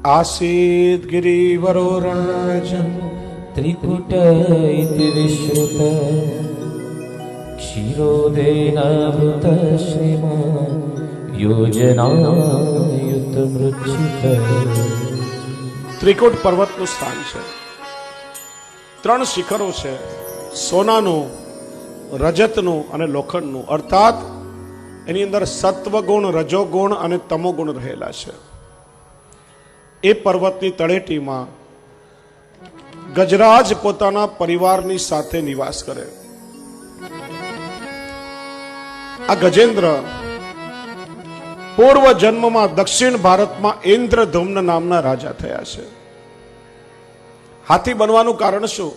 आसीत् गिरिवरो राजन् त्रिपुट इति विश्रुत क्षीरोदेनावृत श्रीमान् योजनायुतमृच्छित। ત્રિકૂટ પર્વતનું સ્થાન છે, 3 શિખરો છે, સોનાનું, રજતનું અને લોખંડનું, અર્થાત એની અંદર સત્વગુણ, રજોગુણ અને તમોગુણ રહેલા છે. એ પર્વતની તળેટીમાં ગજરાજ પોતાના પરિવારની સાથે નિવાસ કરે. આ ગજેન્દ્ર પૂર્વ જન્મમાં દક્ષિણ ભારતમાં ઇન્દ્રધુમ્ન નામના રાજા થયા છે. હાથી બનવાનું કારણ શું?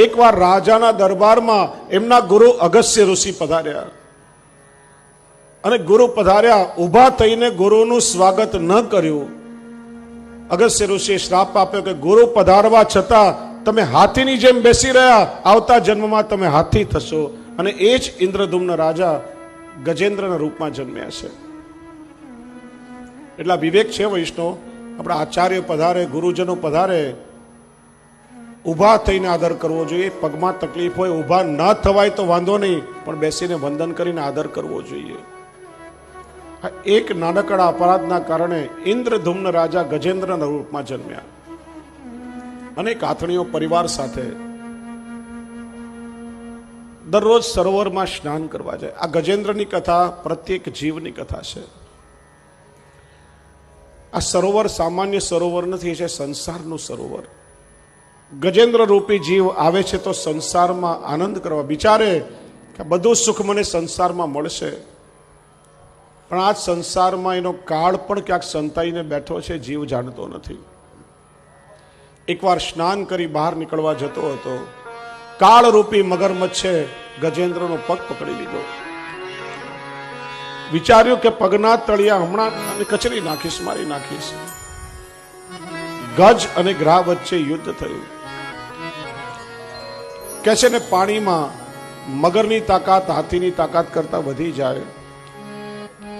એકવાર રાજાના દરબારમાં એમના ગુરુ અગસ્ત્ય ઋષિ પધાર્યા અને ગુરુ પધાર્યા, ઊભા થઈને ગુરુનું સ્વાગત ન કર્યું. અગસ્ત્ય ઋષિએ શ્રાપ આપ્યો કે ગુરુ પધારવા છતાં તમે હાથીની જેમ બેસી રહ્યા, આવતા જન્મમાં તમે હાથી થશો. અને એ જ ઇન્દ્રધુમ્ન રાજા ગજેન્દ્રના રૂપમાં જન્મ્યા છે. એટલા વિવેક છે વૈષ્ણવ, આપણા આચાર્ય પધારે, ગુરુજનો પધારે, ઊભા થઈને આદર કરવો જોઈએ. પગમાં તકલીફ હોય, ઊભા ન થવાય તો વાંધો નહીં, પણ બેસીને વંદન કરીને આદર કરવો જોઈએ. એક નાનકડા અપરાધના કારણે ઇન્દ્રધુમ્ન રાજા ગજેન્દ્રના રૂપમાં જન્મ્યા. અનેક આથણીઓ પરિવાર સાથે દરરોજ સરોવરમાં સ્નાન કરવા જાય. આ ગજેન્દ્રની કથા પ્રત્યેક જીવની કથા છે. આ સરોવર સામાન્ય સરોવર નથી, છે સંસારનું સરોવર. ગજેન્દ્ર રૂપી જીવ આવે છે તો સંસારમાં આનંદ કરવા, વિચારે કે બધું સુખ મને સંસારમાં મળશે, પણ આ સંસારમાં એનો કાળ પણ ક્યાંક સંતાઈને બેઠો છે, જીવ જાણતો નથી. એકવાર સ્નાન કરી બહાર નીકળવા જતો હતો, કાળરૂપી મગરમચ્છે ગજેન્દ્રનો પગ પકડી લીધો. વિચાર્યું કે પગના તળિયા હમણાં કચરી નાખીશ, મારી નાખીશ. ગજ અને ગ્રાહ વચ્ચે યુદ્ધ થયું. કે છે ને પાણીમાં મગરની તાકાત હાથીની તાકાત કરતા વધી જાય.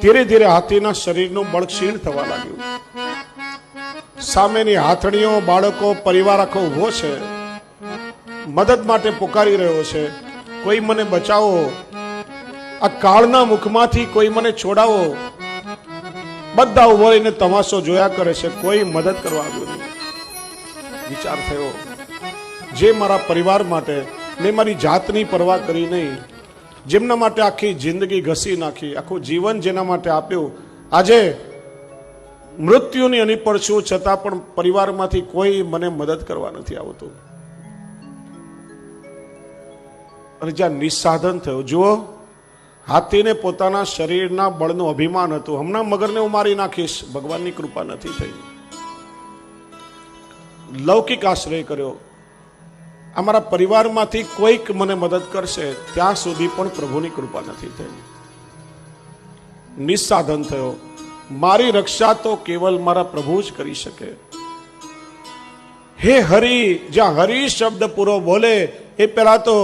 ધીરે ધીરે હાથીના શરીરનું બળ ક્ષીણ થવા લાગ્યું. સામેની હાથણીઓ, બાળકો, પરિવાર આખો ઉભો છે, મદદ માટે પુકારી રહ્યો છે, કોઈ મને બચાવો, આ કાળના મુખમાંથી કોઈ મને છોડાવો. બધા ઉભો રહીને તમાશો જોયા કરે છે, કોઈ મદદ કરવા આવ્યું નહીં. વિચાર થયો, જે મારા પરિવાર માટે મેં મારી જાતની પરવા કરી નહીં, જેમના માટે આખી જિંદગી ઘસી નાખી, આખું જીવન જેના માટે આપ્યું, આજે મૃત્યુની અણી પર છું, છતાં પણ પરિવારમાંથી કોઈ મને મદદ કરવા નથી આવતું. અને જ્યાં નિસ્સાધન થયો, જુઓ, હાથીને પોતાના શરીરના બળનું અભિમાન હતું. હમણાં મગરને હું મારી નાખીશ, ભગવાનની કૃપા નથી થઈ. લૌકિક આશ્રય કર્યો, અમારા પરિવારમાંથી કોઈક મને મદદ કરશે, ત્યાં સુધી પણ પ્રભુની કૃપા નથી થઈ. નિસ્સાધન થયો, મારી રક્ષા તો કેવલ મારા પ્રભુ જ કરી શકે. હે હરિ, જ્યાં હરિ શબ્દ પૂરો બોલે એ પહેલા તો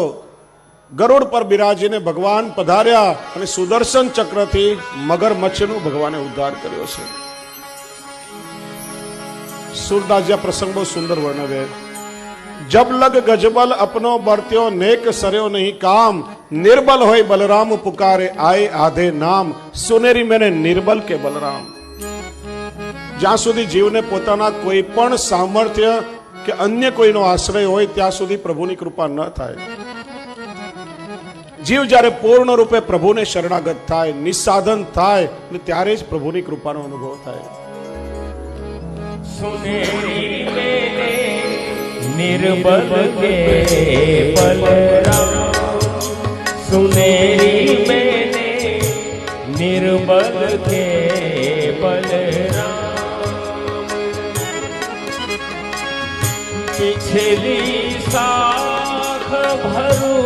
ગરુડ પર બિરાજીને ભગવાન પધાર્યા અને સુદર્શન ચક્રથી મગરમચ્છનો ભગવાને ઉદ્ધાર કર્યો છે. સુરદાસજી આ પ્રસંગ બહુ સુંદર વર્ણવે. જબ લગ ગજબલ અપનો બરત્યો, નેક સર્યો નહીં કામ, નિર્બલ હોય બલરામ પુકારે, આય આધે નામ, સુનેરી મેને નિર્બલ કે બલરામ. જ્યાં સુધી જીવને પોતાના કોઈ પણ સામર્થ્ય કે અન્ય કોઈનો આશ્રય હોય ત્યાં સુધી પ્રભુની કૃપા ન થાય. જીવ જ્યારે પૂર્ણ રૂપે પ્રભુને શરણાગત થાય, નિસ્સાધન થાય, ત્યારે જ પ્રભુની કૃપાનો અનુભવ થાય. નિર્બલ કે બલરામ, સુનેરી મેને નિર્બલ કે બલરામ. पिछली साख भरू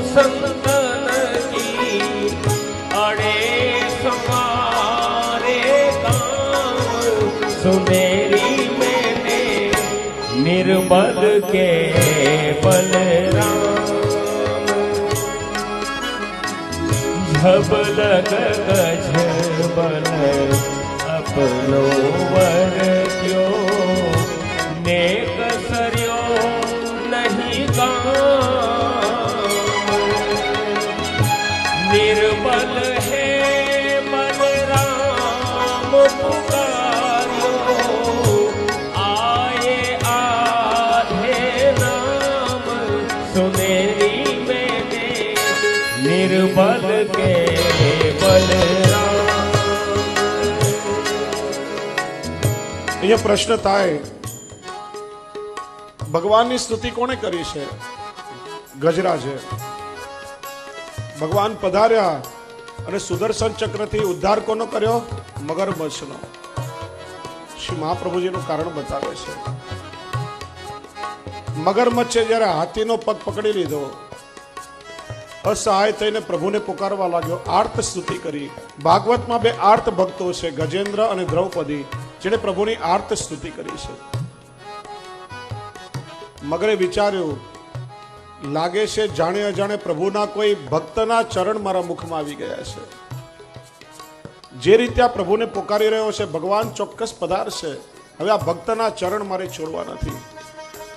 संतन की, अड़े समारे काम, सुनेरी मैंने निर्बल के बलराम. झबल गज बल अपनो वर અહીંયા પ્રશ્ન થાય, ભગવાનની સ્તુતિ કોણે કરી છે? ગજરાજે. ભગવાન પધાર્યા અને સુદર્શન ચક્રથી ઉદ્ધાર કોનો કર્યો? મગરમચ્છનો. શ્રી મહાપ્રભુજીનું કારણ બતાવે છે. મગરમચ્છે જ્યારે હાથીનો પગ પકડી લીધો, અસહાય થઈને પ્રભુને પુકારવા લાગ્યો, આર્ત સ્તુતિ કરી. ભાગવતમાં બે આર્ત ભક્તો છે, ગજેન્દ્ર અને દ્રૌપદી, જેને પ્રભુની આર્ત સ્તુતિ કરી છે. મગરે વિચાર્યું, લાગે છે જાણે અજાણે પ્રભુના કોઈ ભક્તના ચરણ મારા મુખમાં આવી ગયા છે. જે રીતે આ પ્રભુને પોકારી રહ્યો છે, ભગવાન ચોક્કસ પધારશે. હવે આ ભક્તના ચરણ મારે છોડવા નથી.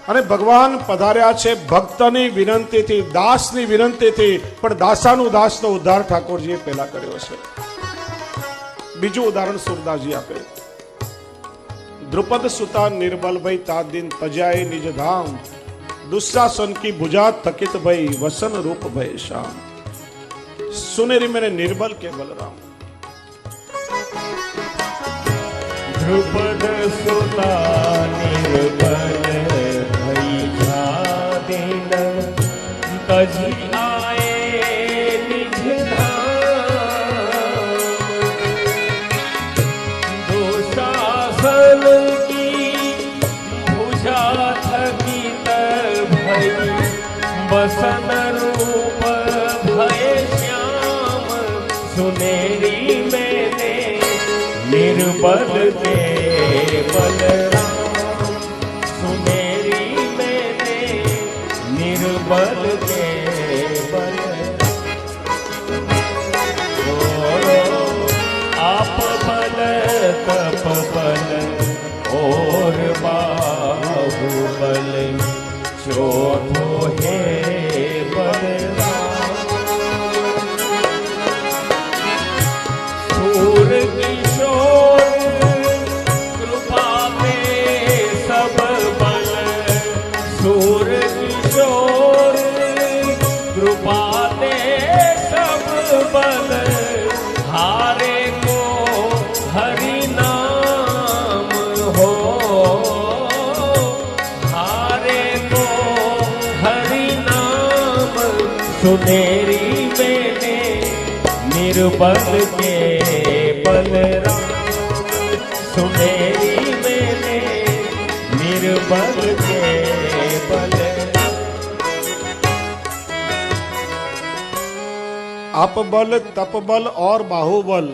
અને ભગવાન પધાર્યા છે ભક્તની વિનંતીથી, દાસની વિનંતીથી, પણ દાસાનું દાસનો ઉદ્ધાર ઠાકોરજીએ પહેલા કર્યો છે. બીજું ઉદાહરણ સુરદાસજી આપે. દ્રુપદ સુતા નિર્બલ ભઈ तात दिन तजाए निज धाम, दुशासन की भुजा थकित भई वसन रूप भय श्याम. सुनेरी मैंने निर्बल के बलराम. દ્રુપદ સુતા નિર્બલ ભઈ तात दिन तजाए निज धाम, दुशासन की भुजा थकित भई वसन रूप भय श्याम. सुनेरी मैंने निर्बल के बलराम, सुनेरी मैंने निर्बल के बलराम. आप बल तप बल और बाहुबल, चौथो है बलराम. सूर किशोर कृपा में सब बल, सूर किशोर कृपा में सब बल, हारे को हरि नाम हो, हारे को हरि नाम. सुनेरी मैंने निर्बल के बलराम, सुनेरी मैंने निर्बल के बलराम. आप बल, तप बल और बाहुबल,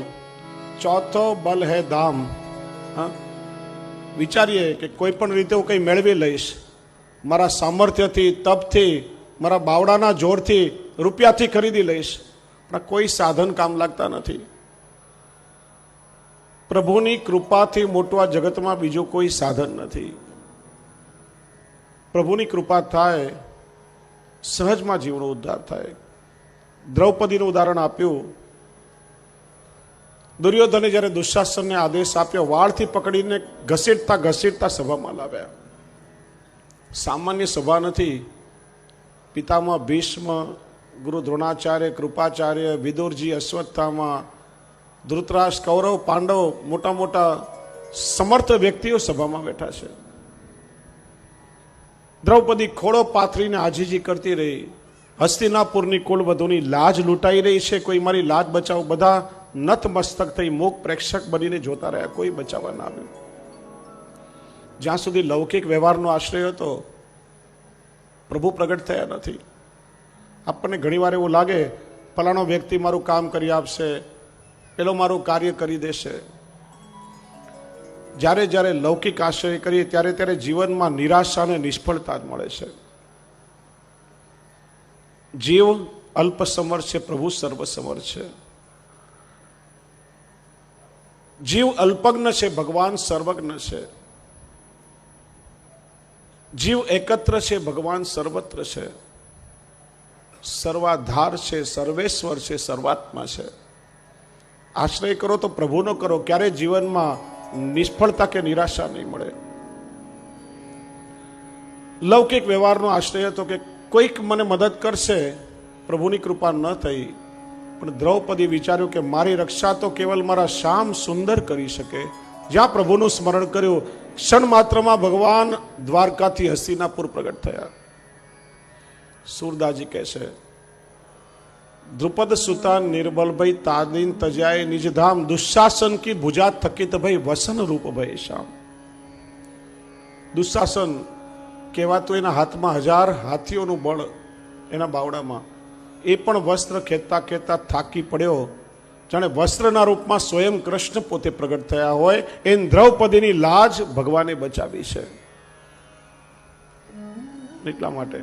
ચોથો બલ હે દામ. હા, વિચારીએ કે કોઈ પણ રીતે હું કંઈ મેળવી લઈશ, મારા સામર્થ્યથી, તપથી, મારા બાવડાના જોરથી, રૂપિયાથી ખરીદી લઈશ, પણ કોઈ સાધન કામ લાગતા નથી. પ્રભુની કૃપાથી મોટું આ જગતમાં બીજું કોઈ સાધન નથી. પ્રભુની કૃપા થાય, સહજમાં જીવનો ઉદ્ધાર થાય. દ્રૌપદીનું ઉદાહરણ આપ્યું. દુર્યોધને જ્યારે દુશાસનને આદેશ આપ્યો, વાળથી પકડીને ઘસીટતા ઘસીટતા સભામાં લાવ્યા. સામાન્ય સભા નથી. પિતામહ ભીષ્મ, ગુરુ દ્રોણાચાર્ય, કૃપાચાર્ય, વિદુરજી, અશ્વત્થામા, ધૃતરાષ્ટ્ર, કૌરવ, પાંડવ, મોટા મોટા સમર્થ વ્યક્તિઓ સભામાં બેઠા છે. દ્રૌપદી ખોળો પાથરીને આજીજી કરતી રહી. હસ્તિનાપુરની કુલવધુની લાજ લૂંટાઈ રહી છે, કોઈ મારી લાજ બચાવો. બધા નતમસ્તક થઈ મૂક પ્રેક્ષક બનીને જોતા રહ્યા, કોઈ બચાવવા ના આવ્યું. જ્યાં સુધી લૌકિક વ્યવહારનો આશ્રય હતો, પ્રભુ પ્રગટ થયા નથી. આપણને ઘણીવાર એવું લાગે, ફલાણો વ્યક્તિ મારું કામ કરી આપશે, પેલો મારું કાર્ય કરી દેશે. જ્યારે જ્યારે લૌકિક આશ્રય કરીએ ત્યારે ત્યારે જીવનમાં નિરાશા અને નિષ્ફળતા જ મળે છે. જીવ અલ્પસમર છે, પ્રભુ સર્વસમર છે. જીવ અલ્પજ્ઞ છે, ભગવાન સર્વજ્ઞ છે. જીવ એકત્ર છે, ભગવાન સર્વત્ર છે. સર્વાધાર છે, સર્વેશ્વર છે, સર્વાત્મા છે. આશ્રય કરો તો પ્રભુનો કરો, ક્યારે જીવનમાં નિષ્ફળતા કે નિરાશા નહીં મળે. લૌકિક વ્યવહારનો આશ્રય હતો કે કોઈક મને મદદ કરશે, પ્રભુની કૃપા ન થઈ. પણ દ્રૌપદી વિચાર્યું કે મારી રક્ષા તો કેવલ મારા શ્યામ સુંદર કરી શકે. જ્યાં પ્રભુનું સ્મરણ કર્યું ક્ષણ માત્રમાં ભગવાન દ્વારકાથી હસ્તિનાપુર પ્રગટ થયા. સુરદાસજી કહે છે, દ્રુપદ સુતા નિર્બલ ભય તાદીન તજાય નિજધામ દુશાસન કી ભુજા થકિત ભય વસન રૂપ ભય શ્યામ. દુશાસન કહેવાતું એના હાથમાં 1000 હાથીઓનું બળ એના બાવડામાં, એ પણ વસ્ત્ર ખેંચતા ખેંચતા થાકી પડ્યો, જાણે વસ્ત્રના રૂપમાં સ્વયં કૃષ્ણ પોતે પ્રગટ થયા હોય. એ દ્રૌપદીની લાજ ભગવાને બચાવી છે. એટલા માટે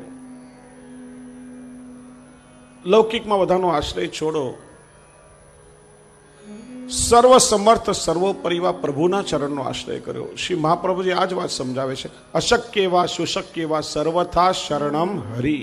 લૌકિકમાં બધાનો આશ્રય છોડો, સર્વ સમર્થ સર્વોપરી એવા પ્રભુના ચરણનો આશ્રય કર્યો. શ્રી મહાપ્રભુજી આ જ વાત સમજાવે છે, અશક્ય એવા સુશક્ય એવા સર્વથા શરણમ હરિ.